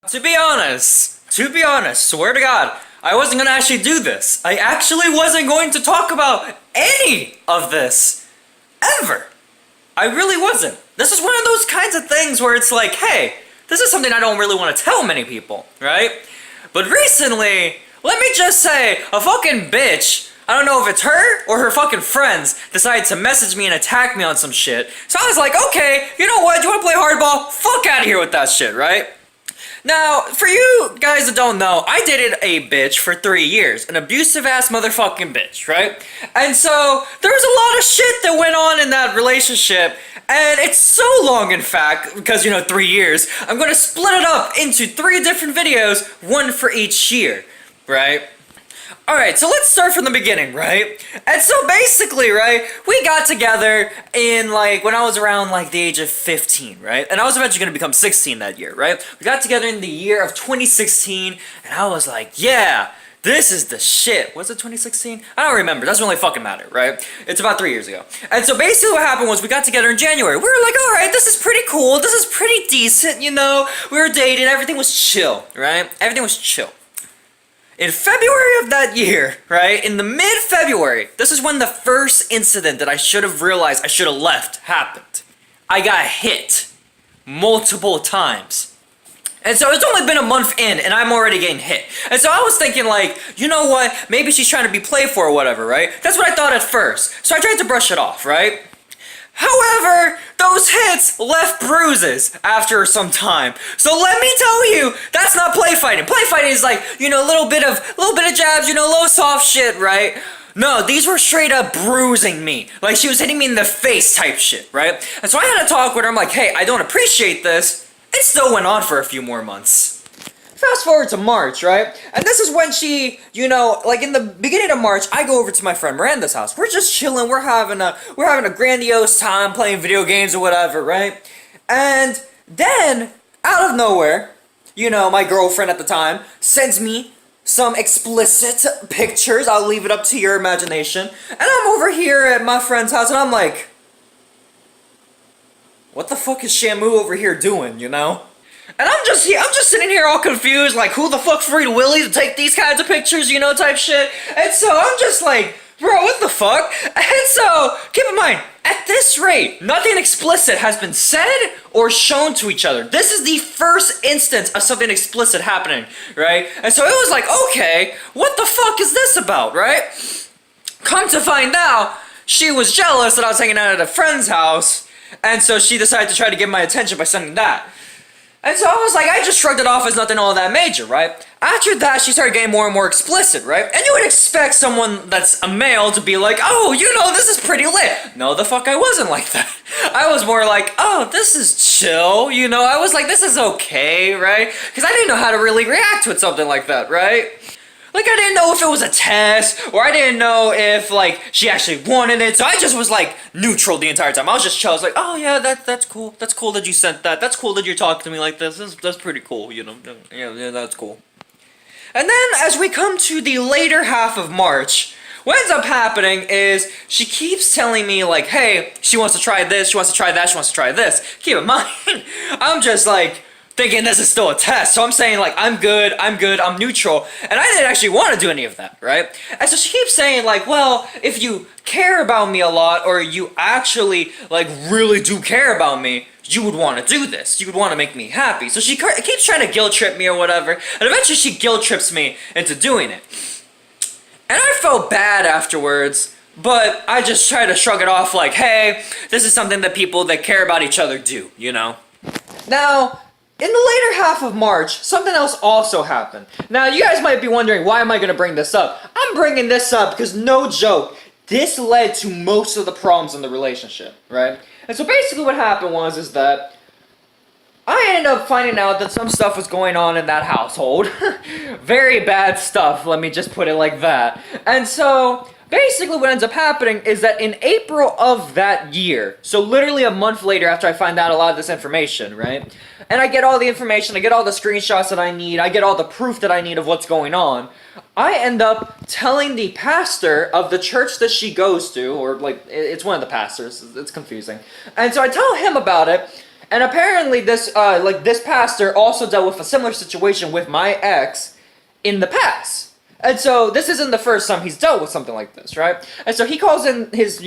To be honest, swear to God, I wasn't gonna actually do this. I actually wasn't going to talk about any of this ever. I really wasn't. This is one of those kinds of things where it's like, hey, this is something I don't really want to tell many people, right? But recently, let me just say, a fucking bitch, I don't know if it's her or her fucking friends, decided to message me and attack me on some shit. So I was like, okay, you know what, you wanna play hardball? Fuck out of here with that shit, right? Now, for you guys that don't know, I dated a bitch for 3 years. An abusive ass motherfucking bitch, right? And so, there was a lot of shit that went on in that relationship. And it's so long, in fact, because, 3 years, I'm gonna split it up into 3 different videos, one for each year, right? Alright, so let's start from the beginning, right? And so basically, right, we got together in, when I was around, the age of 15, right? And I was eventually gonna become 16 that year, right? We got together in the year of 2016, and I was like, yeah, this is the shit. Was it 2016? I don't remember. Doesn't really fucking matter, right? It's about 3 years ago. And so basically what happened was we got together in January. We were like, alright, this is pretty cool. This is pretty decent, We were dating. Everything was chill, right? Everything was chill. In February of that year, right, in the mid-February, this is when the first incident that I should have realized I should have left happened. I got hit multiple times. And so it's only been a month in, and I'm already getting hit. And so I was thinking, you know what, maybe she's trying to be playful or whatever, right? That's what I thought at first. So I tried to brush it off, right? However, those hits left bruises after some time. So let me tell you, that's not play fighting. Play fighting is a little bit of jabs, little soft shit, right? No, these were straight up bruising me. Like she was hitting me in the face type shit, right? And so I had a talk with her. I'm like, hey, I don't appreciate this. It still went on for a few more months. Fast forward to March, right? And this is when she, in the beginning of March, I go over to my friend Miranda's house. We're just chilling. We're having a grandiose time playing video games or whatever, right? And then, out of nowhere, my girlfriend at the time sends me some explicit pictures. I'll leave it up to your imagination. And I'm over here at my friend's house, and I'm like, what the fuck is Shamu over here doing, And I'm just sitting here all confused, like, who the fuck freed Willie to take these kinds of pictures, type shit. And so I'm just like, bro, what the fuck? And so, keep in mind, at this rate, nothing explicit has been said or shown to each other. This is the first instance of something explicit happening, right? And so it was like, okay, what the fuck is this about, right? Come to find out, she was jealous that I was hanging out at a friend's house, and so she decided to try to get my attention by sending that. And so I was like, I just shrugged it off as nothing all that major, right? After that, she started getting more and more explicit, right? And you would expect someone that's a male to be like, oh, this is pretty lit. No, the fuck I wasn't like that. I was more like, oh, this is chill, I was like, this is okay, right? Because I didn't know how to really react with something like that, right? I didn't know if it was a test, or I didn't know if, she actually wanted it, so I just was, neutral the entire time. I was just chill. I was like, oh, yeah, that's cool. That's cool that you sent that. That's cool that you're talking to me like this. That's pretty cool, Yeah, that's cool. And then, as we come to the later half of March, what ends up happening is she keeps telling me, hey, she wants to try this, she wants to try that, she wants to try this. Keep in mind, I'm just, thinking this is still a test. So I'm saying I'm good, I'm neutral. And I didn't actually want to do any of that, right? And so she keeps saying well, if you care about me a lot, or you actually really do care about me, you would want to do this. You would want to make me happy. So she keeps trying to guilt trip me or whatever. And eventually she guilt trips me into doing it. And I felt bad afterwards. But I just try to shrug it off hey, this is something that people that care about each other do, Now, in the later half of March, something else also happened. Now, you guys might be wondering, why am I going to bring this up? I'm bringing this up because, no joke, this led to most of the problems in the relationship, right? And so basically what happened is that I ended up finding out that some stuff was going on in that household. Very bad stuff, let me just put it like that. And so basically what ends up happening is that in April of that year, so literally a month later after I find out a lot of this information, right? And I get all the information, I get all the screenshots that I need, I get all the proof that I need of what's going on. I end up telling the pastor of the church that she goes to, or it's one of the pastors, it's confusing. And so I tell him about it, And apparently this pastor also dealt with a similar situation with my ex in the past. And so this isn't the first time he's dealt with something like this, right? And so he calls in his,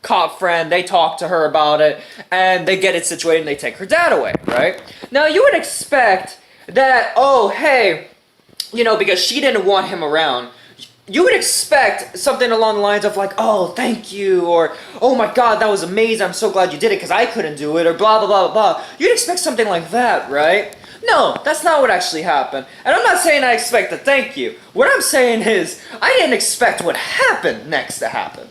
cop friend, they talk to her about it, and they get it situated and they take her dad away, right? Now you would expect that, oh, hey, because she didn't want him around, you would expect something along the lines of like, oh, thank you, or oh my god, that was amazing, I'm so glad you did it because I couldn't do it, or blah, blah, blah, blah. You'd expect something like that, right? No, that's not what actually happened. And I'm not saying I expect a thank you. What I'm saying is, I didn't expect what happened next to happen.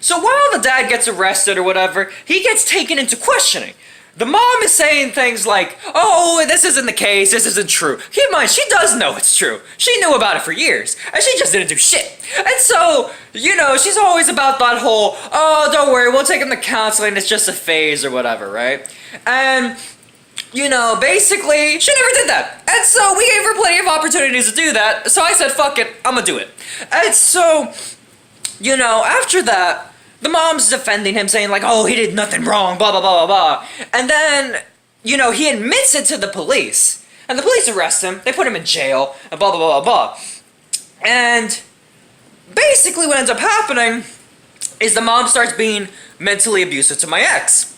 So while the dad gets arrested or whatever, he gets taken into questioning. The mom is saying things like, oh, this isn't the case, this isn't true. Keep in mind, she does know it's true. She knew about it for years, and she just didn't do shit. And so, she's always about that whole, oh, don't worry, we'll take him to counseling, it's just a phase or whatever, right? And basically, she never did that. And so we gave her plenty of opportunities to do that. So I said, fuck it, I'm gonna do it. And so, after that, the mom's defending him, saying like, oh, he did nothing wrong, blah, blah, blah, blah, blah. And then, he admits it to the police. And the police arrest him, they put him in jail, and blah, blah, blah, blah, blah. And basically what ends up happening is the mom starts being mentally abusive to my ex.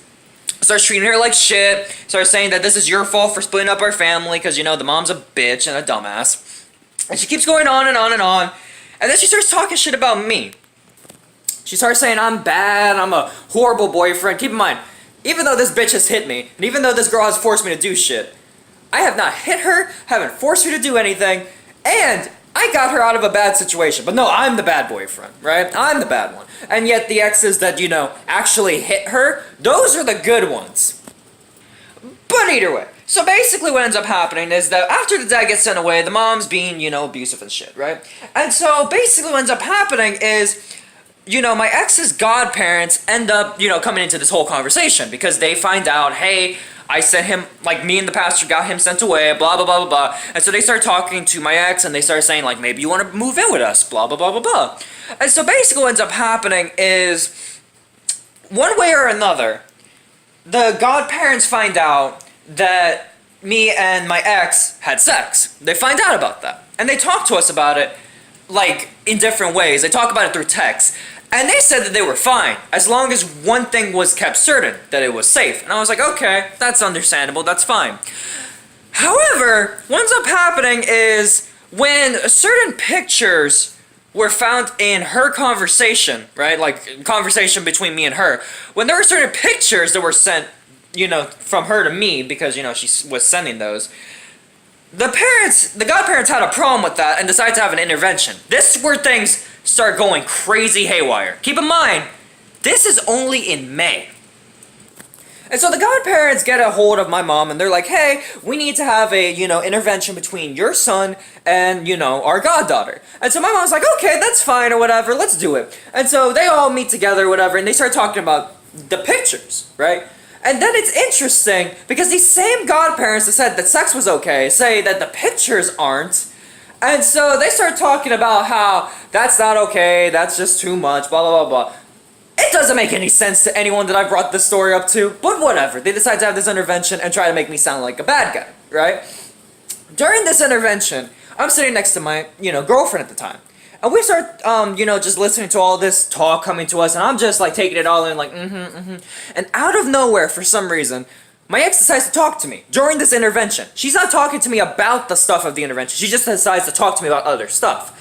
Starts treating her like shit, starts saying that this is your fault for splitting up our family because, the mom's a bitch and a dumbass. And she keeps going on and on and on. And then she starts talking shit about me. She starts saying I'm bad, I'm a horrible boyfriend. Keep in mind, even though this bitch has hit me, and even though this girl has forced me to do shit, I have not hit her, haven't forced her to do anything, and I got her out of a bad situation. But no, I'm the bad boyfriend, right? I'm the bad one. And yet the exes that, actually hit her, those are the good ones. But either way, so basically what ends up happening is that after the dad gets sent away, the mom's being, abusive and shit, right? And so basically what ends up happening is, my ex's godparents end up, coming into this whole conversation because they find out, hey, I sent him, like, me and the pastor got him sent away, blah, blah, blah, blah, blah. And so they start talking to my ex, and they start saying, like, maybe you want to move in with us, blah, blah, blah, blah, blah. And so basically what ends up happening is, one way or another, the godparents find out that me and my ex had sex. They find out about that. And they talk to us about it, like, in different ways. They talk about it through text. And they said that they were fine, as long as one thing was kept certain, that it was safe. And I was like, okay, that's understandable, that's fine. However, what ends up happening is, when certain pictures were found in her conversation, right, like, conversation between me and her, when there were certain pictures that were sent, from her to me, because, she was sending those, the godparents had a problem with that and decided to have an intervention. This is where things start going crazy haywire. Keep in mind, this is only in May. And so the godparents get a hold of my mom and they're like, hey, we need to have a, intervention between your son and, our goddaughter. And so my mom's like, okay, that's fine or whatever, let's do it. And so they all meet together or whatever and they start talking about the pictures, right? And then it's interesting because these same godparents that said that sex was okay say that the pictures aren't. And so they start talking about how that's not okay, that's just too much, blah, blah, blah, blah. It doesn't make any sense to anyone that I brought this story up to, but whatever. They decide to have this intervention and try to make me sound like a bad guy, right? During this intervention, I'm sitting next to my, girlfriend at the time. And we start, just listening to all this talk coming to us, and I'm just, like, taking it all in, like, And out of nowhere, for some reason, my ex decides to talk to me during this intervention. She's not talking to me about the stuff of the intervention. She just decides to talk to me about other stuff.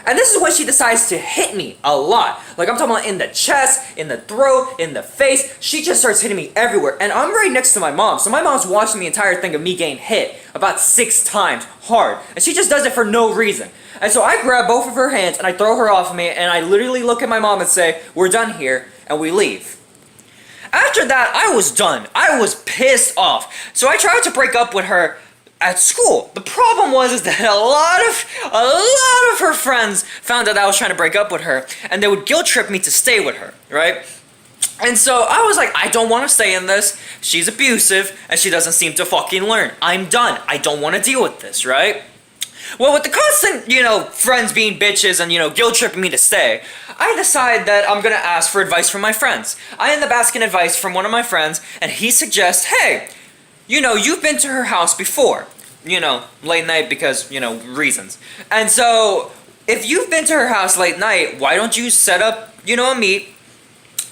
And this is when she decides to hit me a lot. Like, I'm talking about in the chest, in the throat, in the face. She just starts hitting me everywhere. And I'm right next to my mom. So my mom's watching the entire thing of me getting hit about 6 times hard. And she just does it for no reason. And so I grab both of her hands and I throw her off of me. And I literally look at my mom and say, we're done here. And we leave. After that, I was done. I was pissed off. So I tried to break up with her at school. The problem was that a lot of her friends found out I was trying to break up with her, and they would guilt trip me to stay with her, right? And so I was like, I don't want to stay in this. She's abusive, and she doesn't seem to fucking learn. I'm done. I don't want to deal with this, right? Well, with the constant, friends being bitches and, guilt tripping me to stay, I decide that I'm gonna ask for advice from my friends. I end up asking advice from one of my friends, and he suggests, hey, you've been to her house before, late night because, reasons. And so, if you've been to her house late night, why don't you set up, a meet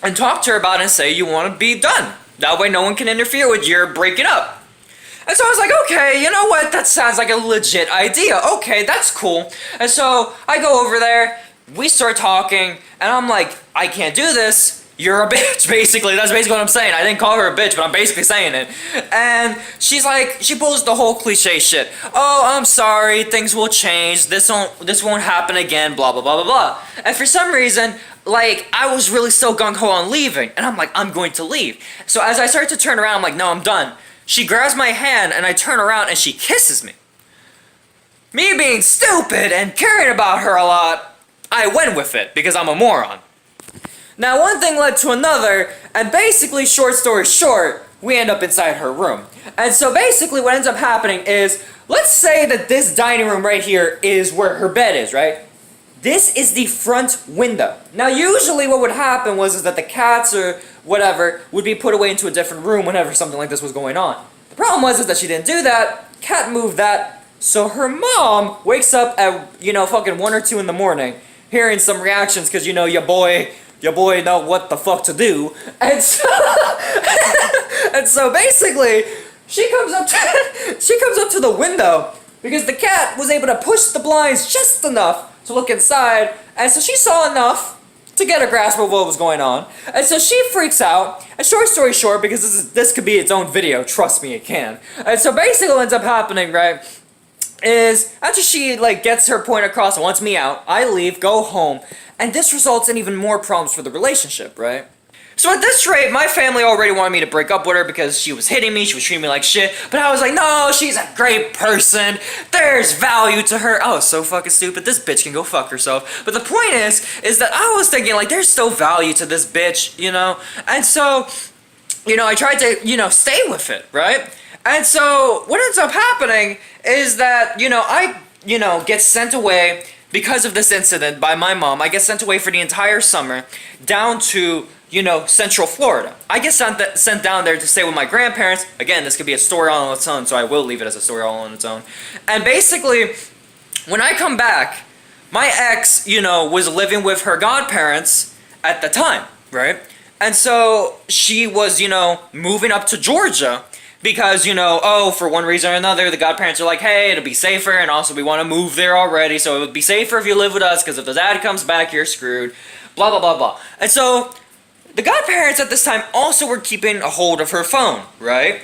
and talk to her about it and say you want to be done? That way no one can interfere with your breaking up. And so I was like, okay, you know what? That sounds like a legit idea. Okay, that's cool. And so I go over there, we start talking, and I'm like, I can't do this. You're a bitch, basically. That's basically what I'm saying. I didn't call her a bitch, but I'm basically saying it. And she's like, she pulls the whole cliche shit. Oh, I'm sorry, things will change. This won't happen again, blah, blah, blah, blah, blah. And for some reason, like, I was really so gung-ho on leaving. And I'm like, I'm going to leave. So as I start to turn around, I'm like, no, I'm done. She grabs my hand, and I turn around, and she kisses me. Me being stupid and caring about her a lot, I went with it, because I'm a moron. Now, one thing led to another, and basically, short story short, we end up inside her room. And so basically what ends up happening is, let's say that this dining room right here is where her bed is, right? This is the front window. Now, usually what would happen is that the cats or whatever would be put away into a different room whenever something like this was going on. The problem was that she didn't do that, cat moved that, so her mom wakes up at, fucking 1 or 2 in the morning, hearing some reactions because, your boy know what the fuck to do, and so, and so basically, she comes up to the window because the cat was able to push the blinds just enough to look inside, and so she saw enough to get a grasp of what was going on, and so she freaks out. And short story short, because this could be its own video, trust me, it can. And so basically, what ends up happening, right, is after she gets her point across and wants me out, I leave, go home. And this results in even more problems for the relationship, right? So at this rate, my family already wanted me to break up with her because she was hitting me, she was treating me like shit, but I was like, no, she's a great person, there's value to her. I was so fucking stupid, this bitch can go fuck herself. But the point is that I was thinking, there's still value to this bitch, And so, I tried to, stay with it, right? And so, what ends up happening is that, I, get sent away because of this incident by my mom. I get sent away for the entire summer down to, Central Florida. I get sent down there to stay with my grandparents. Again, this could be a story all on its own, so I will leave it as a story all on its own. And basically, when I come back, my ex, was living with her godparents at the time, right? And so she was, moving up to Georgia because, for one reason or another, the godparents are like, hey, it'll be safer, and also we want to move there already, so it would be safer if you live with us, because if the dad comes back, you're screwed, blah, blah, blah, blah. And so, the godparents at this time also were keeping a hold of her phone, right?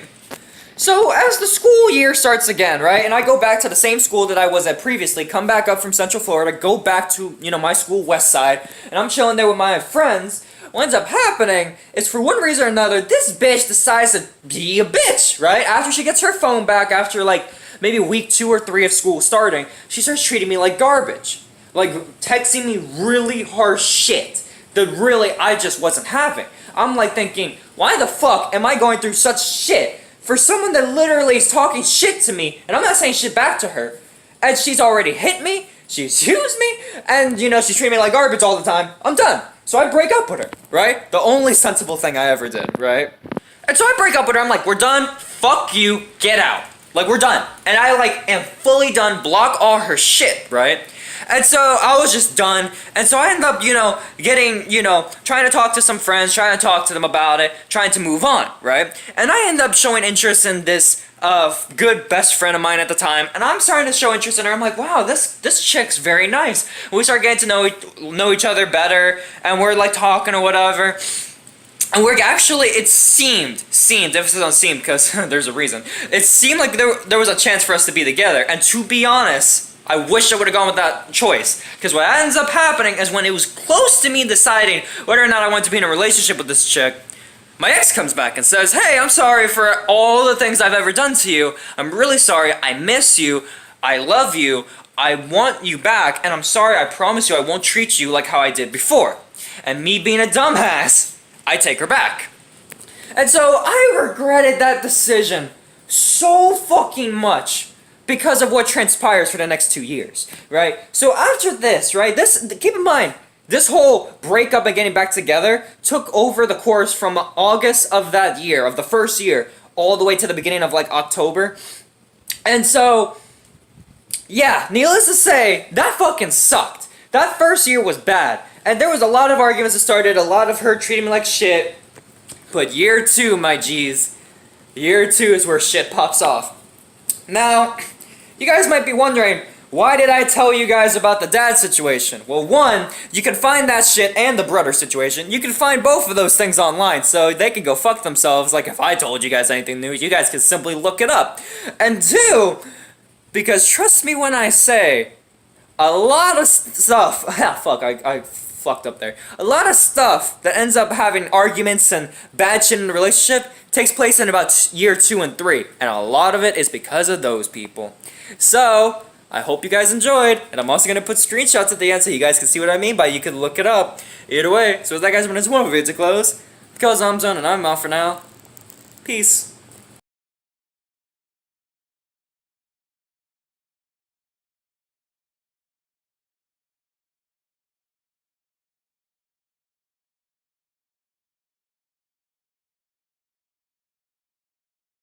So, as the school year starts again, right, and I go back to the same school that I was at previously, come back up from Central Florida, go back to, my school, West Side, and I'm chilling there with my friends. What ends up happening is, for one reason or another, this bitch decides to be a bitch, right? After she gets her phone back, after, maybe week 2 or 3 of school starting, she starts treating me like garbage. Texting me really harsh shit that really I just wasn't having. I'm, thinking, why the fuck am I going through such shit for someone that literally is talking shit to me, and I'm not saying shit back to her, and she's already hit me, she's used me, and, she's treating me like garbage all the time. I'm done. So I break up with her, right? The only sensible thing I ever did, right? And so I break up with her, I'm like, we're done, fuck you, get out. We're done. And I, am fully done, block all her shit, right? And so I was just done, and so I ended up, getting, trying to talk to some friends, trying to talk to them about it, trying to move on, right? And I ended up showing interest in this good best friend of mine at the time, and I'm starting to show interest in her. I'm like, wow, this chick's very nice. We start getting to know each other better, and we're talking or whatever. And we're actually, it seemed, emphasis on seemed because there's a reason. It seemed like there was a chance for us to be together, and to be honest, I wish I would have gone with that choice. Because what ends up happening is when it was close to me deciding whether or not I wanted to be in a relationship with this chick, my ex comes back and says, hey, I'm sorry for all the things I've ever done to you. I'm really sorry. I miss you. I love you. I want you back. And I'm sorry. I promise you I won't treat you like how I did before. And me being a dumbass, I take her back. And so I regretted that decision so fucking much because of what transpires for the next 2 years, right? So after this, right, keep in mind, this whole breakup and getting back together took over the course from August of that year, of the first year, all the way to the beginning of like October. And so, yeah, needless to say, that fucking sucked. That first year was bad. And there was a lot of arguments that started, a lot of her treating me like shit. But year 2, my G's, year 2 is where shit pops off. Now, you guys might be wondering, why did I tell you guys about the dad situation? Well, one, you can find that shit and the brother situation. You can find both of those things online, so they can go fuck themselves. Like, if I told you guys anything new, you guys can simply look it up. And two, because trust me when I say, a lot of stuff... fuck, I fucked up there. A lot of stuff that ends up having arguments and bad shit in the relationship takes place in about year 2 and 3. And a lot of it is because of those people. So, I hope you guys enjoyed, and I'm also going to put screenshots at the end so you guys can see what I mean by you can look it up. Either way, so with that guys, when it's one video to close, because I'm Zone and I'm out for now. Peace.